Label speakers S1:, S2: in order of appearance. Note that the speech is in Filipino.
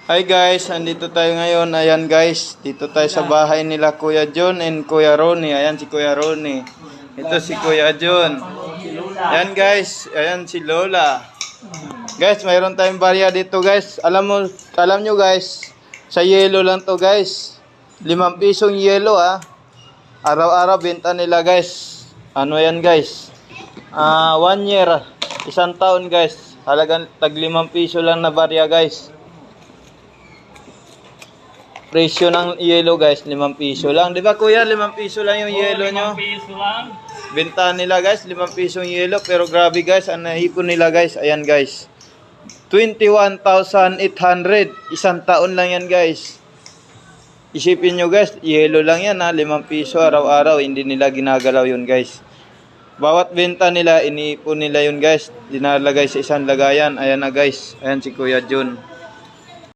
S1: Hi guys, andito tayo ngayon. Ayan guys, dito tayo sa bahay nila Kuya John and Kuya Ronnie. Ayan si Kuya Ronnie. Ito si Kuya John. Ayan guys, ayan si Lola. Guys, mayroon tayong barya dito guys. Alam nyo guys, sa yelo lang to guys. 5 pisong yelo Araw-araw benta nila guys. Ano yan guys? 1 year, 1 taon guys. Halagang tag 5 piso lang na barya guys. Presyo ng yelo guys, 5 piso lang. Di ba kuya, 5 piso lang yung yelo nyo?
S2: 5 piso lang.
S1: Benta nila guys, 5 pisong yelo. Pero grabe guys, ang nahipon nila guys. Ayan guys. 21,800. 1 taon lang yan guys. Isipin nyo guys, yelo lang yan 5 piso araw-araw. Hindi nila ginagalaw yun guys. Bawat benta nila, iniipon nila yun guys. Dinalagay sa isang lagayan. Ayan na guys. Ayan si Kuya John.